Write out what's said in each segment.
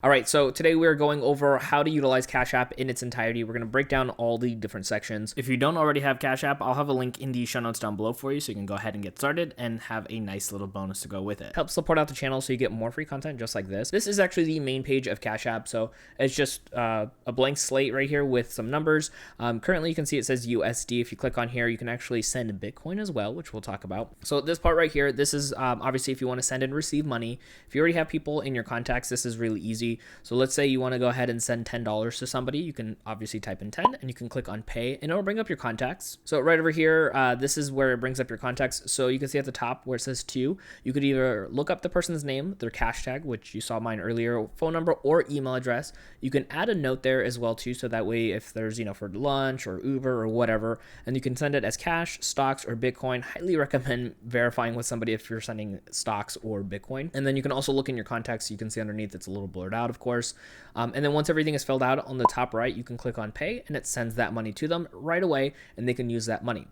All right, so today we're going over how to utilize Cash App in its entirety. We're going to break down all the different sections. If you don't already have Cash App, I'll have a link in the show notes down below for you so you can go ahead and get started and have a nice little bonus to go with it. Help support out the channel so you get more free content just like this. This is actually the main page of Cash App, so it's just a blank slate right here with some numbers. Currently, you can see it says USD. If you click on here, you can actually send Bitcoin as well, which we'll talk about. So this part right here, this is obviously if you want to send and receive money. If you already have people in your contacts, this is really easy. So let's say you want to go ahead and send $10 to somebody. You can obviously type in 10 and you can click on pay and it'll bring up your contacts. So right over here, this is where it brings up your contacts. So you can see at the top where it says to, you could either look up the person's name, their cash tag, which you saw mine earlier, phone number or email address. You can add a note there as well too. So that way if there's, for lunch or Uber or whatever, and you can send it as cash, stocks or Bitcoin. Highly recommend verifying with somebody if you're sending stocks or Bitcoin. And then you can also look in your contacts. You can see underneath it's a little blurred out, of course. And then once everything is filled out on the top right, you can click on pay and it sends that money to them right away and they can use that money.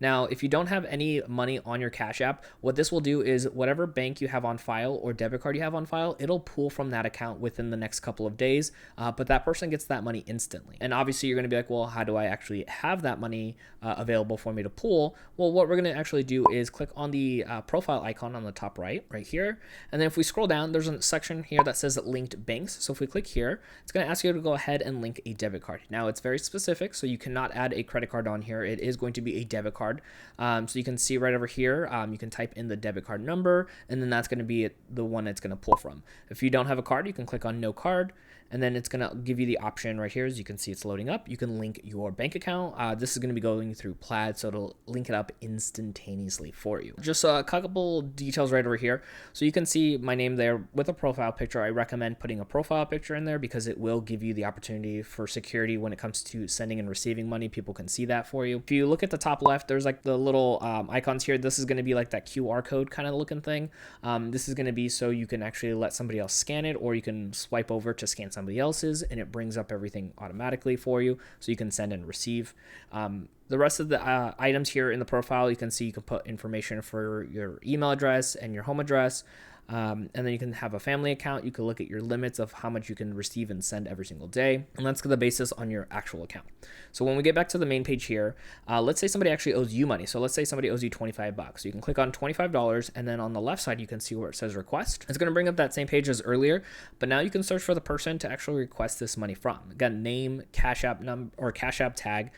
Now, if you don't have any money on your Cash App, what this will do is whatever bank you have on file or debit card you have on file, it'll pull from that account within the next couple of days, but that person gets that money instantly. And obviously you're going to be like, well, how do I actually have that money available for me to pull? Well, what we're going to actually do is click on the profile icon on the top right here. And then if we scroll down, there's a section here that says linked banks. So if we click here, it's going to ask you to go ahead and link a debit card. Now it's very specific, so you cannot add a credit card on here. It is going to be a debit card. So you can see right over here, you can type in the debit card number, and then that's going to be the one it's going to pull from. If you don't have a card, you can click on no card, and then it's going to give you the option right here. As you can see, it's loading up. You can link your bank account. This is going to be going through Plaid, so it'll link it up instantaneously for you. Just a couple details right over here. So you can see my name there with a profile picture. I recommend putting a profile picture in there because it will give you the opportunity for security when it comes to sending and receiving money. People can see that for you. If you look at the top left, there's like the little icons here. This is going to be like that QR code kind of looking thing. This is going to be so you can actually let somebody else scan it, or you can swipe over to scan somebody else's and it brings up everything automatically for you so you can send and receive. The rest of the items here in the profile, you can see you can put information for your email address and your home address. And then you can have a family account. You can look at your limits of how much you can receive and send every single day. And that's the basis on your actual account. So when we get back to the main page here, let's say somebody actually owes you money. So let's say somebody owes you $25. So you can click on $25 and then on the left side, you can see where it says request. It's going to bring up that same page as earlier, but now you can search for the person to actually request this money from. Again, name, Cash App number or Cash App tag,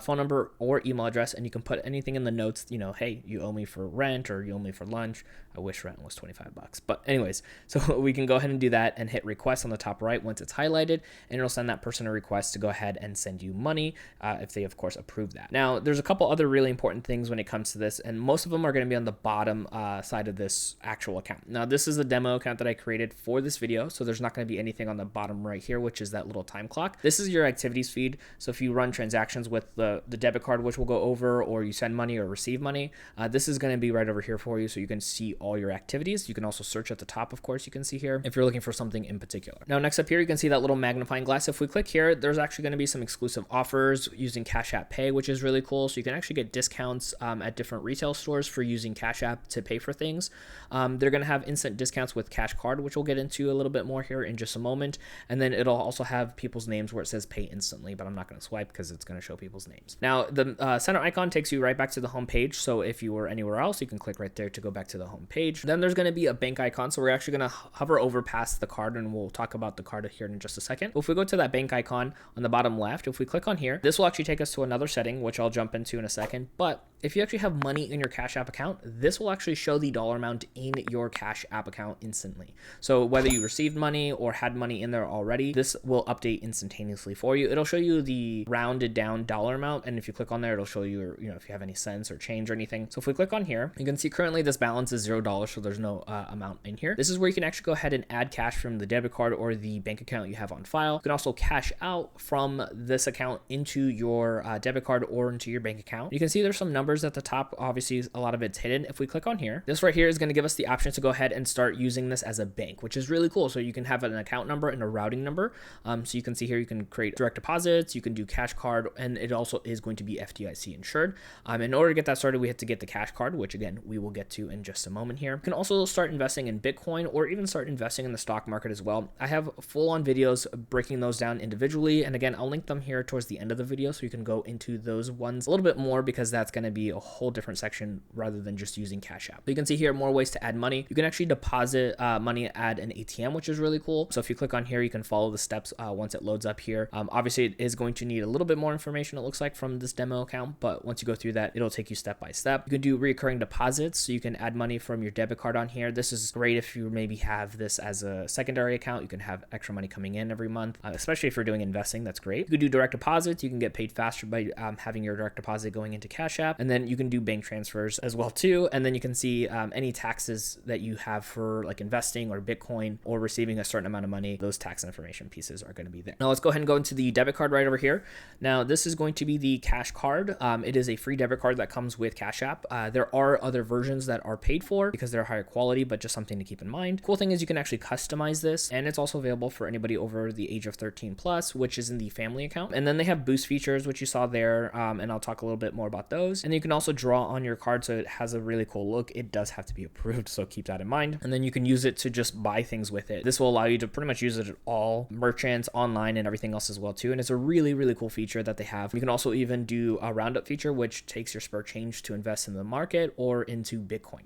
phone number or email address, and you can put anything in the notes, hey, you owe me for rent or you owe me for lunch. I wish rent was $25. But anyways, so we can go ahead and do that and hit request on the top right once it's highlighted, and it'll send that person a request to go ahead and send you money if they, of course, approve that. Now, there's a couple other really important things when it comes to this, and most of them are going to be on the bottom side of this actual account. Now, this is a demo account that I created for this video, so there's not going to be anything on the bottom right here, which is that little time clock. This is your activities feed. So if you run transactions with the debit card, which we'll go over, or you send money or receive money, this is going to be right over here for you so you can see all your activities. You can also search at the top, of course, you can see here if you're looking for something in particular. Now, next up here, you can see that little magnifying glass. If we click here, there's actually going to be some exclusive offers using Cash App Pay, which is really cool. So you can actually get discounts at different retail stores for using Cash App to pay for things. They're going to have instant discounts with Cash Card, which we'll get into a little bit more here in just a moment. And then it'll also have people's names where it says pay instantly, but I'm not going to swipe because it's going to show people's names. Now, the center icon takes you right back to the home page. So if you were anywhere else, you can click right there to go back to the home page. Then there's going to be a bank icon. So we're actually going to hover over past the card, and we'll talk about the card here in just a second. If we go to that bank icon on the bottom left, if we click on here, this will actually take us to another setting, which I'll jump into in a second. But if you actually have money in your Cash App account, this will actually show the dollar amount in your Cash App account instantly. So whether you received money or had money in there already, this will update instantaneously for you. It'll show you the rounded down dollar amount, and if you click on there, it'll show you, if you have any cents or change or anything. So if we click on here, you can see currently this balance is $0, so there's no amount in here. This is where you can actually go ahead and add cash from the debit card or the bank account you have on file. You can also cash out from this account into your debit card or into your bank account. You can see there's some numbers at the top. Obviously, a lot of it's hidden. If we click on here, this right here is going to give us the option to go ahead and start using this as a bank, which is really cool. So you can have an account number and a routing number. So you can see here, you can create direct deposits, you can do cash card, and it also is going to be FDIC insured. In order to get that started, we have to get the cash card, which again, we will get to in just a moment here. You can also start investing investing in Bitcoin or even start investing in the stock market as well, I have full-on videos breaking those down individually. And again, I'll link them here towards the end of the video so you can go into those ones a little bit more, because that's going to be a whole different section rather than just using Cash App. So you can see here more ways to add money. You can actually deposit money at an ATM, which is really cool. So if you click on here, you can follow the steps once it loads up here. Obviously, it is going to need a little bit more information, it looks like, from this demo account, but once you go through that, it'll take you step by step. You can do recurring deposits, so you can add money from your debit card on here. This is great if you maybe have this as a secondary account. You can have extra money coming in every month, especially if you're doing investing. That's great. You can do direct deposits. You can get paid faster by having your direct deposit going into Cash App, and then you can do bank transfers as well too. And then you can see any taxes that you have for like investing or Bitcoin or receiving a certain amount of money. Those tax information pieces are going to be there. Now let's go ahead and go into the debit card right over here. Now this is going to be the Cash Card. It is a free debit card that comes with Cash App. There are other versions that are paid for because they're higher quality, but just something to keep in mind. Cool thing is you can actually customize this, and it's also available for anybody over the age of 13 plus, which is in the family account. And then they have boost features, which you saw there, and I'll talk a little bit more about those. And you can also draw on your card, so it has a really cool look. It does have to be approved, so keep that in mind. And then you can use it to just buy things with it. This will allow you to pretty much use it at all merchants, online, and everything else as well too. And it's a really, really cool feature that they have. You can also even do a roundup feature, which takes your spare change to invest in the market or into Bitcoin.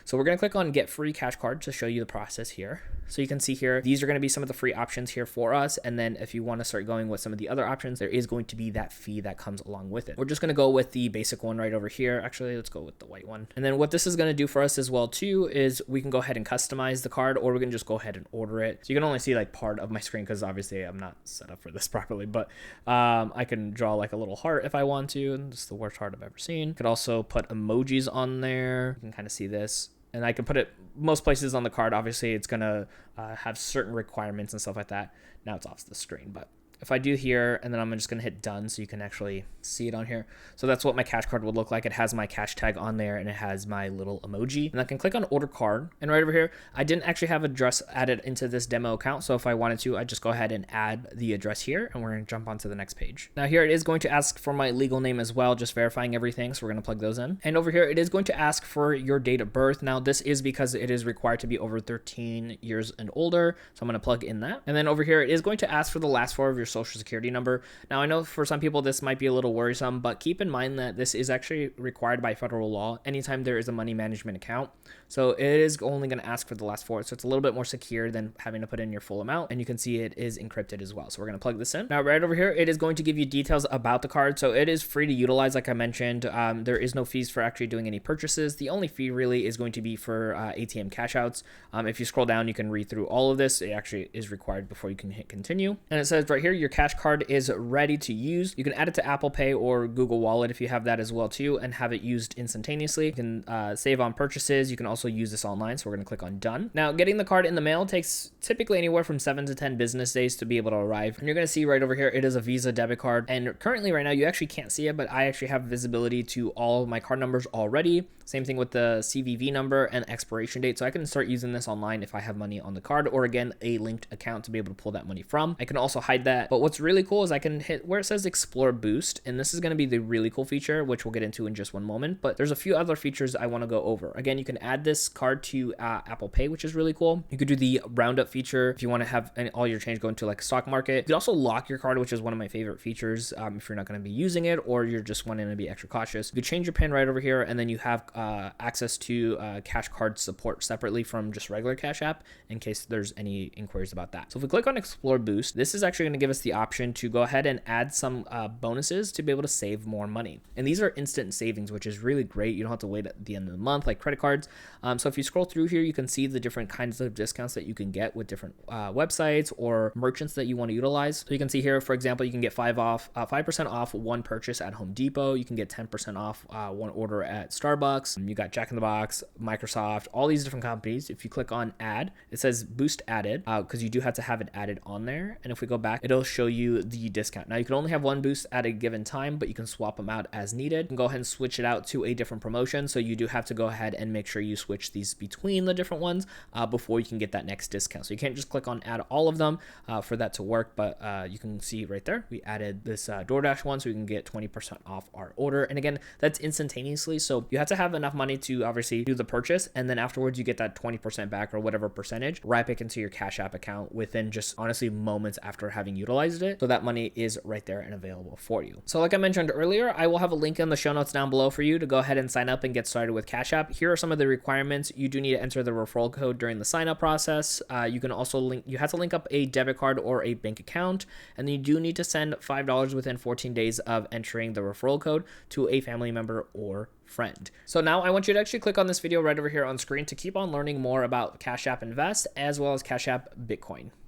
So we're going to click on Get Free Cash Card to show you the process here. So you can see here, these are going to be some of the free options here for us. And then if you want to start going with some of the other options, there is going to be that fee that comes along with it. We're just going to go with the basic one right over here. Actually, let's go with the white one. And then what this is going to do for us as well too is we can go ahead and customize the card, or we can just go ahead and order it. So you can only see like part of my screen because obviously I'm not set up for this properly, but I can draw like a little heart if I want to. And this is the worst heart I've ever seen. Could also put emojis on there. You can kind of see this. And I can put it most places on the card. Obviously, it's going to have certain requirements and stuff like that. Now it's off the screen, but if I do here, and then I'm just going to hit done so you can actually see it on here. So that's what my cash card would look like. It has my cash tag on there, and it has my little emoji. And I can click on order card. And right over here, I didn't actually have address added into this demo account. So if I wanted to, I'd just go ahead and add the address here, and we're going to jump onto the next page. Now here it is going to ask for my legal name as well, just verifying everything. So we're going to plug those in. And over here, it is going to ask for your date of birth. Now this is because it is required to be over 13 years and older. So I'm going to plug in that. And then over here, it is going to ask for the last four of your social security number. Now I know for some people this might be a little worrisome, but keep in mind that this is actually required by federal law anytime there is a money management account. So it is only going to ask for the last four. So it's a little bit more secure than having to put in your full amount. And you can see it is encrypted as well. So we're going to plug this in. Now right over here, it is going to give you details about the card. So it is free to utilize, like I mentioned. There is no fees for actually doing any purchases. The only fee really is going to be for ATM cash outs. If you scroll down, you can read through all of this. It actually is required before you can hit continue. And it says right here, your cash card is ready to use. You can add it to Apple Pay or Google Wallet if you have that as well too, and have it used instantaneously. You can save on purchases. You can also use this online. So we're going to click on done. Now getting the card in the mail takes typically anywhere from 7 to 10 business days to be able to arrive. And you're going to see right over here, it is a Visa debit card. And currently right now, you actually can't see it, but I actually have visibility to all of my card numbers already. Same thing with the CVV number and expiration date. So I can start using this online if I have money on the card, or again, a linked account to be able to pull that money from. I can also hide that. But what's really cool is I can hit where it says Explore Boost, and this is going to be the really cool feature, which we'll get into in just one moment. But there's a few other features I want to go over. Again, you can add this card to Apple Pay, which is really cool. You could do the roundup feature if you want to have all your change go into like a stock market. You could also lock your card, which is one of my favorite features if you're not going to be using it, or you're just wanting to be extra cautious. You could change your PIN right over here, and then you have access to cash card support separately from just regular Cash App in case there's any inquiries about that. So if we click on Explore Boost, this is actually going to give us the option to go ahead and add some bonuses to be able to save more money. And these are instant savings, which is really great. You don't have to wait at the end of the month like credit cards. So if you scroll through here, you can see the different kinds of discounts that you can get with different websites or merchants that you want to utilize. So you can see here, for example, you can get 5% off one purchase at Home Depot. You can get 10% off one order at Starbucks. You got Jack in the Box, Microsoft, all these different companies. If you click on add, it says boost added because you do have to have it added on there. And if we go back, it'll it'll show you the discount. Now you can only have one boost at a given time, but you can swap them out as needed. You can go ahead and switch it out to a different promotion. So you do have to go ahead and make sure you switch these between the different ones before you can get that next discount. So you can't just click on add all of them for that to work, but you can see right there, we added this DoorDash one so we can get 20% off our order. And again, that's instantaneously. So you have to have enough money to obviously do the purchase, and then afterwards you get that 20% back or whatever percentage right back into your Cash App account within just honestly moments after having utilized it. So that money is right there and available for you. So like I mentioned earlier, I will have a link in the show notes down below for you to go ahead and sign up and get started with Cash App. Here are some of the requirements. You do need to enter the referral code during the sign up process. You can also you have to link up a debit card or a bank account, and then you do need to send $5 within 14 days of entering the referral code to a family member or friend. So now I want you to actually click on this video right over here on screen to keep on learning more about Cash App Invest as well as Cash App Bitcoin.